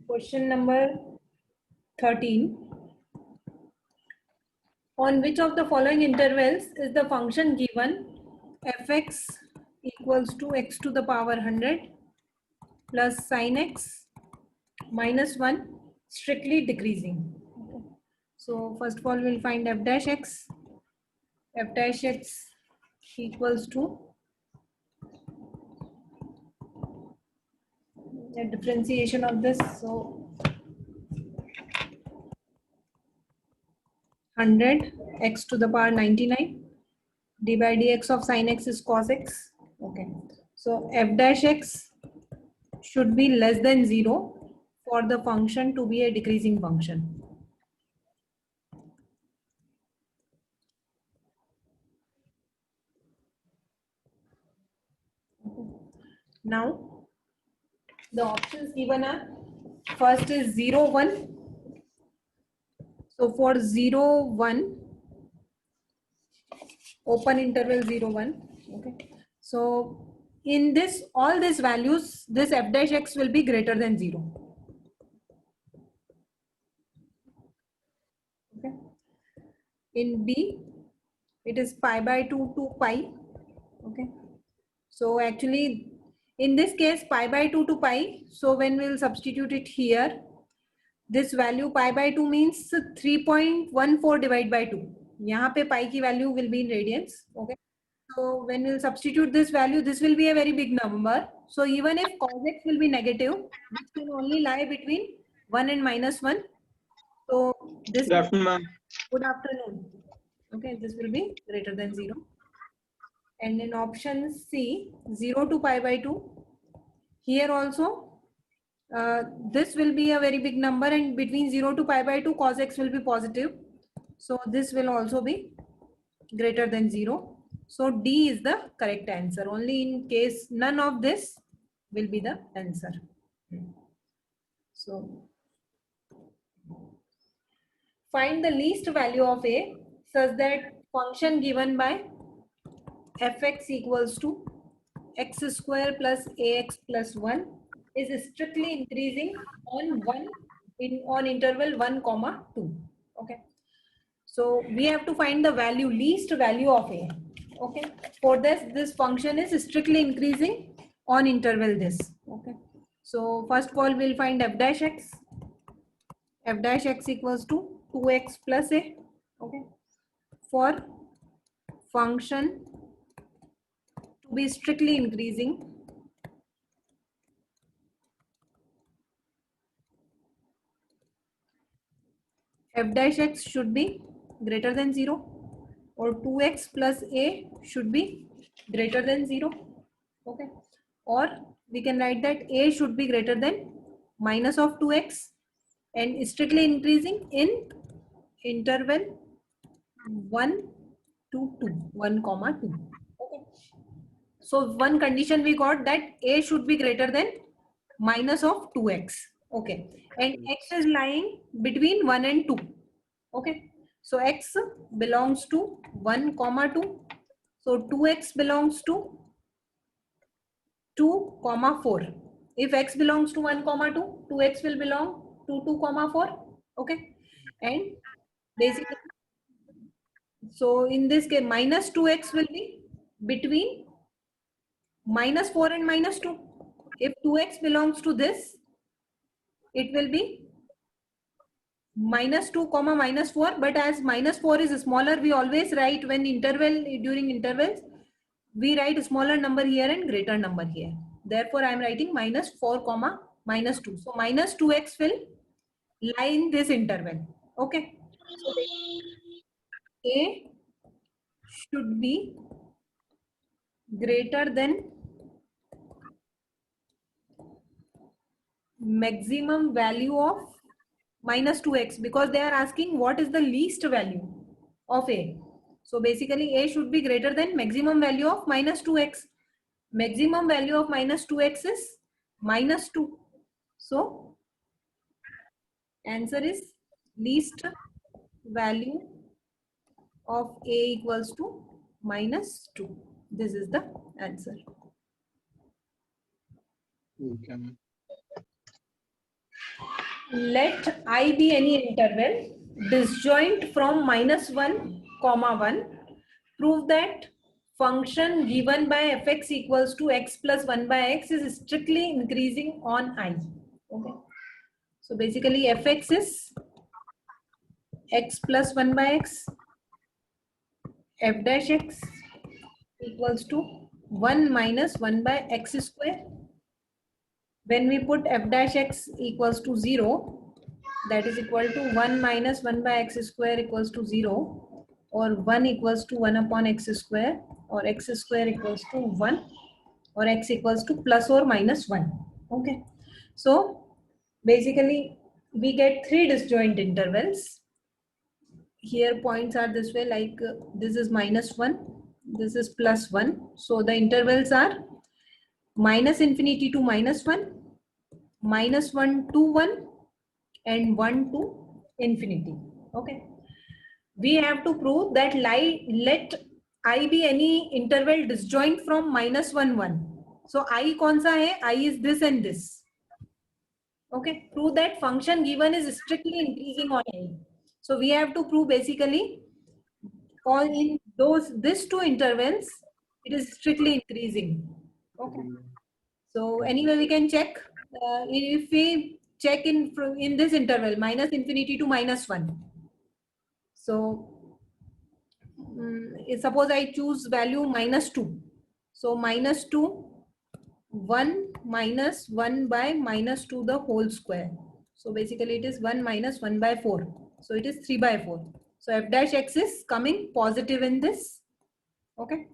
Question number 13. On which of the following intervals is the function given fx equals to x to the power 100 plus sin x minus 1 strictly decreasing? Okay. So first of all we'll find f dash x. F dash x equals to a differentiation of this. So 100 x to the power 99 d by dx of sin x is cos x. Okay, so f dash x should be less than 0 for the function to be a decreasing function. Now the options given are, first is 0 1. So for 0 1, open interval 0 1. Okay, so in this, all these values, this f dash x will be greater than 0. Okay, in B it is pi by 2 to pi. Okay, so actually in this case pi by 2 to pi, so when we will substitute it here, this value pi by 2 means 3.14 divided by 2. यहाँ पे pi की value will be in radians. Okay, so when we will substitute this value, this will be a very big number. So even if cos x will be negative, this will only lie between 1 and minus 1. So this. Good afternoon, ma'am. Good afternoon. Okay, this will be greater than 0. And in option C, 0 to pi by 2, here also this will be a very big number, and between 0 to pi by 2 cos x will be positive. So this will also be greater than 0. So D is the correct answer. Only in case none of this will be the answer. So find the least value of A such that function given by fx equals to x square plus ax plus 1 is strictly increasing on on interval 1 comma 2. Okay, so we have to find the value, least value of A. Okay, for this function is strictly increasing on interval this. Okay, so first of all we'll find f dash x. F dash x equals to 2x plus A. Okay, for function to be strictly increasing, f dash x should be greater than 0, or 2x plus A should be greater than 0. Okay, or we can write that A should be greater than minus of 2x and strictly increasing in interval 1 to 2, 1 comma 2. Okay, so one condition we got, that A should be greater than minus of 2x. Okay, and x is lying between 1 and 2. Okay, so x belongs to 1 comma 2. So 2x belongs to 2 comma 4. If x belongs to 1 comma 2, 2x will belong to 2 comma 4. Okay, and basically, so in this case minus 2x will be between minus 4 and minus 2. If 2x belongs to this, it will be minus 2 comma minus 4, but as minus 4 is smaller, we always write, when during intervals we write smaller number here and greater number here. Therefore I am writing minus 4 comma minus 2. So minus 2x will lie in this interval. Okay, so A should be greater than maximum value of minus 2x, because they are asking what is the least value of A. So basically A should be greater than maximum value of minus 2x. Maximum value of minus 2x is minus 2. So answer is least value of A equals to minus 2. This is the answer. Okay. let I be any interval disjoint from -1, 1. Prove that function given by fx equals to x plus 1 by x is strictly increasing on I. Okay. So basically fx is x plus 1 by x, f dash x equals to 1 minus 1 by x square. When we put f dash x equals to 0, that is equal to 1 minus 1 by x square equals to 0, or 1 equals to 1 upon x square, or x square equals to 1, or x equals to plus or minus 1. Okay. So basically we get three disjoint intervals. Here points are this way, like this is -1, this is +1. So the intervals are minus infinity to -1, -1 to 1, and 1 to infinity. Okay. We have to prove that let I be any interval disjoint from -1, 1. So I kaun sa hai? I is this and this. Okay. Prove that function given is strictly increasing on I. So we have to prove basically all in these two intervals, it is strictly increasing. Okay. So anyway, we can check if we check in this interval minus infinity to -1. So suppose I choose value -2. So -2, 1 minus 1 by -2 the whole square. So basically it is 1 minus 1 by 4. So it is 3 by 4. So f dash x is coming positive in this. Okay.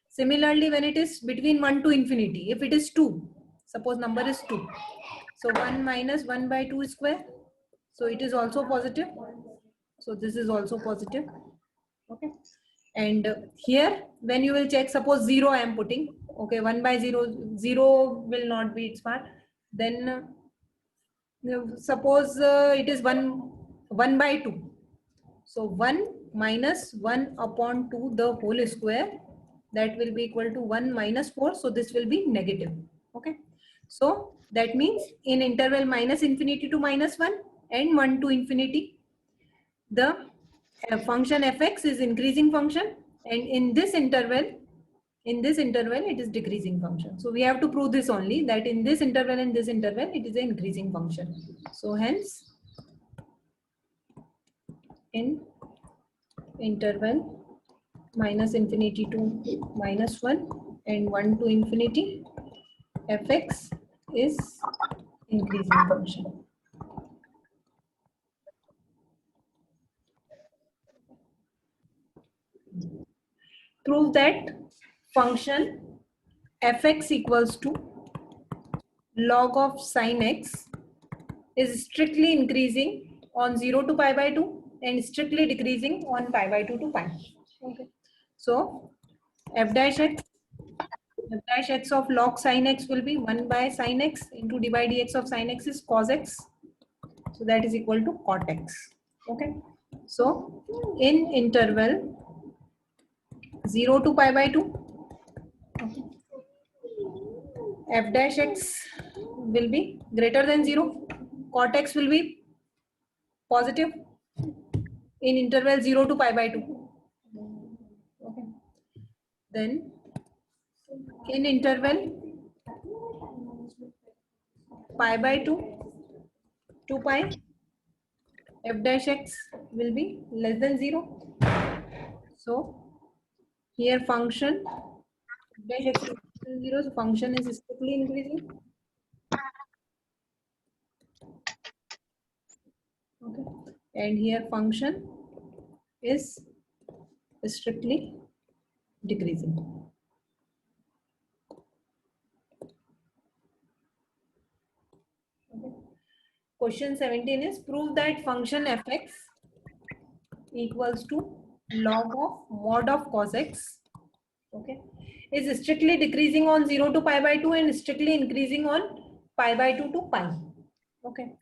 Similarly, when it is between 1 to infinity, if it is 2, suppose number is 2. So 1 minus 1 by 2 square. So it is also positive. So this is also positive. Okay. And here when you will check, suppose 0 I am putting. Okay, 1 by 0, 0 will not be its part. Then suppose it is 1 by 2. So 1 minus 1 upon 2 the whole square, that will be equal to 1 minus 4. So this will be negative. Okay. So that means in interval minus infinity to -1 and 1 to infinity, the function fx is increasing function, and in this interval it is decreasing function. So we have to prove this only, that in this interval and this interval it is an increasing function. So hence in interval minus infinity to -1 and 1 to infinity, fx is increasing function. Prove that function fx equals to log of sin x is strictly increasing on 0 to pi by 2 and strictly decreasing on pi by 2 to pi. Okay. So f dash x of log sin x will be 1 by sin x into d by dx of sin x is cos x. So that is equal to cot x. Okay. So in interval 0 to pi by 2, okay, f dash x will be greater than 0. Cot x will be positive in interval 0 to pi by 2. Okay. Then in interval pi by 2 to pi, f dash x will be less than 0. So here function f dash x is less than 0, so function is strictly increasing. Okay. And here function is strictly decreasing. Okay. Question 17 is prove that function fx equals to log of mod of cos x, okay, is strictly decreasing on 0 to pi by 2 and strictly increasing on pi by 2 to pi. Okay.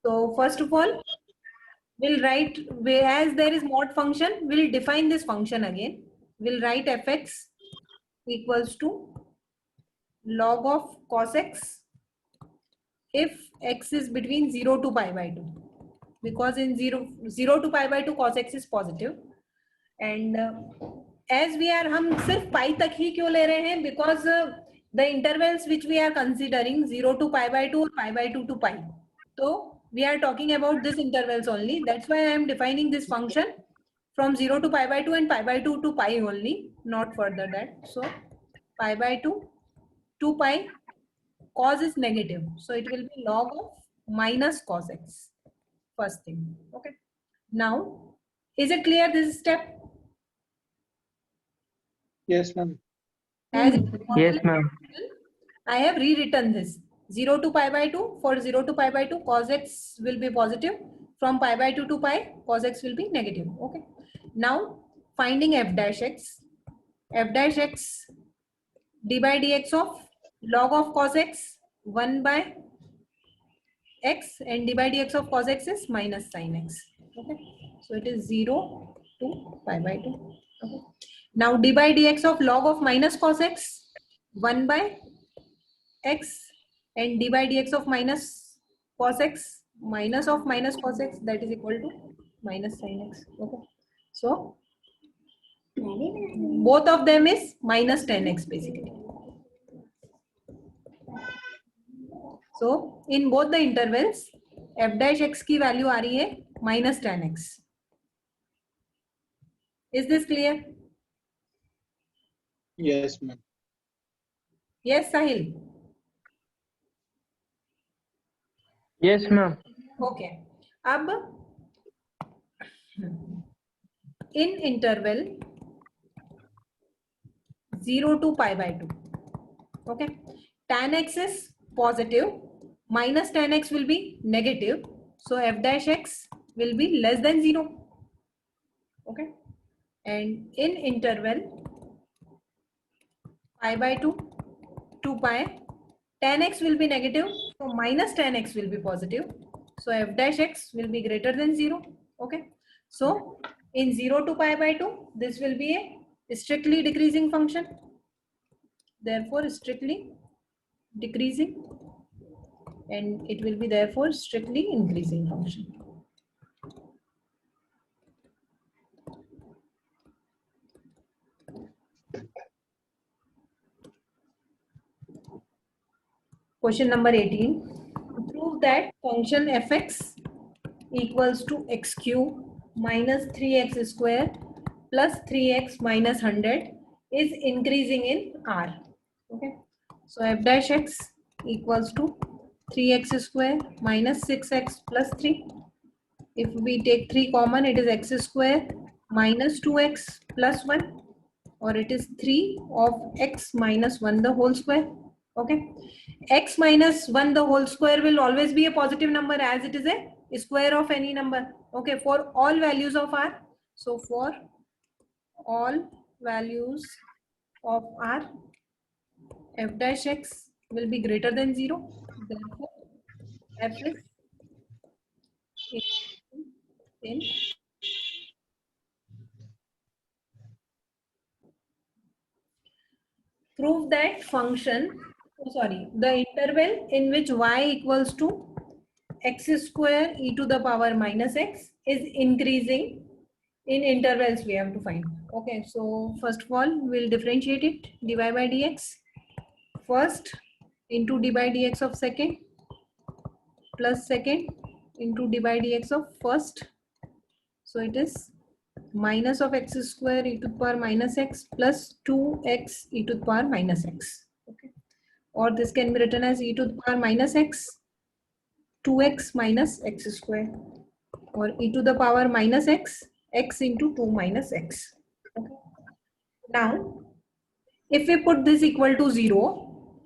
So first of all, we'll write, as there is mod function, we'll define this function again. We'll write fx equals to log of cos x if x is between 0 to pi by 2, because in 0 to pi by 2 cos x is positive, and as we are, हम सिर्फ pi तक ही क्यों ले रहे हैं, because the intervals which we are considering 0 to pi by 2 or pi by 2 to pi, so we are talking about this intervals only. That's why I am defining this function from 0 to pi by 2 and pi by 2 to pi only, not further that. So pi by 2 to pi, cos is negative, so it will be log of minus cos x, first thing. Okay, now is it clear this step? Yes, ma'am. As it is Yes, modular ma'am. function, I have rewritten this 0 to pi by 2. For 0 to pi by 2, cos x will be positive. From pi by 2 to pi, cos x will be negative. Okay. Now finding f dash x. F dash x d by dx of log of cos x 1 by x, and d by dx of cos x is minus sin x. Okay. So it is 0 to pi by 2. Okay. Now d by dx of log of minus cos x 1 by x, and d by dx of minus cos x minus of minus cos x, that is equal to minus sin x. Okay. So both of them is minus 10x basically. So in both the intervals f dash x की value आ रही है minus 10x. Is this clear? Yes, ma'am. Yes, Sahil. Yes, ma'am. Okay. अब in interval 0 to pi by 2. Okay. Tan x is positive, minus tan x will be negative. So f dash x will be less than 0. Okay. And in interval pi by 2 to pi, tan x will be negative, so minus tan x will be positive. So f dash x will be greater than 0. Okay. So in 0 to pi by 2, this will be a strictly decreasing function. Therefore strictly decreasing, and it will be therefore strictly increasing function. Question number 18. Prove that function fx equals to x cube minus 3x square plus 3x minus 100 is increasing in R. Okay. So f dash x equals to 3x square minus 6x plus 3. If we take 3 common, it is x square minus 2x plus 1, or it is 3 of x minus 1 the whole square. Okay. X minus 1 the whole square will always be a positive number, as it is a square of any number. Okay, for all values of R. So for all values of R, f dash x will be greater than 0. Therefore, f is in prove that function, the interval in which y equals to x square e to the power minus x is increasing in intervals we have to find. Okay, so first of all we'll differentiate it, dy by dx first into dy by dx of second plus second into dy by dx of first. So it is minus of x square e to the power minus x plus 2x e to the power minus x. Okay, or this can be written as e to the power minus x 2x minus x square, or e to the power minus x x into 2 minus x. Okay. Now if we put this equal to 0,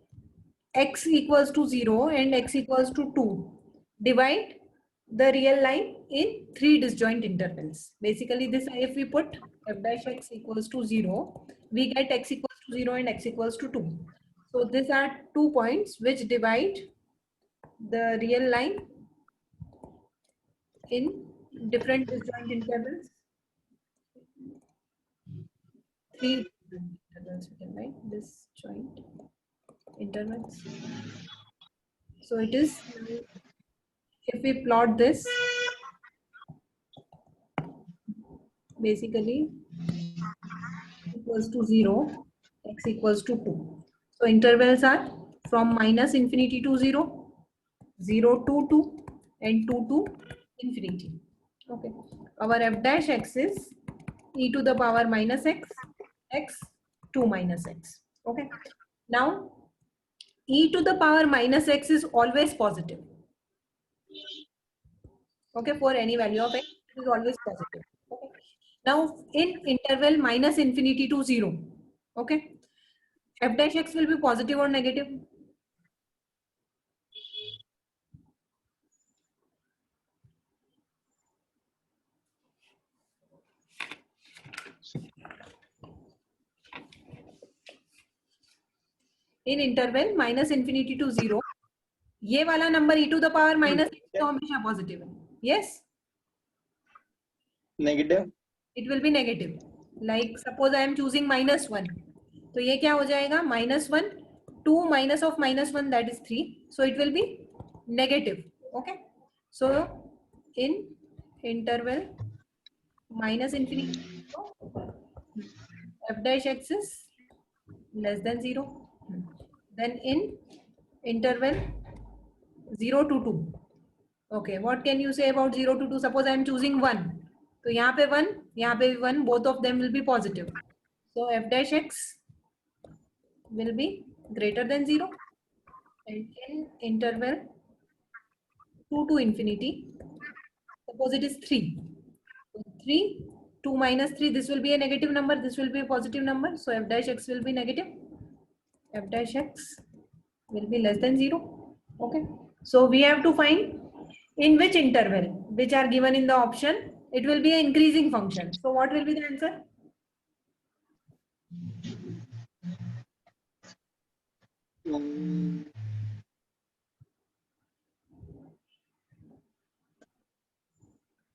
x equals to 0 and x equals to 2, divide the real line in 3 disjoint intervals. Basically this, if we put f dash x equals to 0, we get x equals to 0 and x equals to 2. So these are 2 points which divide the real line in different disjoint intervals. 3 disjoint intervals we can write, disjoint intervals. So it is, if we plot this, basically equals to 0, x equals to 2. So intervals are from minus infinity to 0, 0 to 2, and 2 to infinity. Okay. Our f dash x is e to the power minus x, x, 2 minus x. Okay. Now, e to the power minus x is always positive. Okay, for any value of x, it is always positive. Okay. Now, in interval minus infinity to 0, okay, f dash x will be positive or negative? In interval minus infinity to 0, ये वाला number e to the power minus x तो हमेशा positive है. Yes, Negative. it will be negative. Like suppose I am choosing -1, तो ये क्या हो जाएगा? -1, 2 minus of -1, that is 3. So it will be negative. Okay. So in interval minus infinity, f dash x is less than 0. Then in interval 0 to 2. Okay, what can you say about 0 to 2? Suppose I am choosing 1. तो यहाँ पे 1, यहाँ पे 1, both of them will be positive. So f dash x will be greater than 0. And in interval 2 to infinity, suppose it is 3. So 3, 2 minus 3, this will be a negative number, this will be a positive number. So f dash x will be negative. F dash x will be less than 0. Okay. So we have to find in which interval, which are given in the option, it will be an increasing function. So what will be the answer?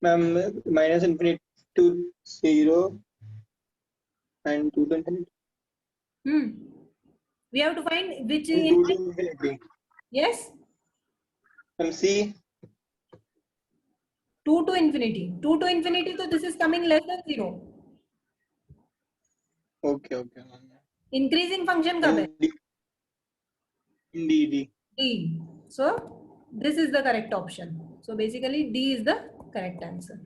Ma'am, minus infinity to 0 and 2 to infinity. We have to find which And 2 to infinity. yes, Ma'am, C. 2 to infinity. 2 to infinity, so this is coming less than 0. Okay, okay. Increasing function कब है? D. D. So this is the correct option. So basically D is the correct answer.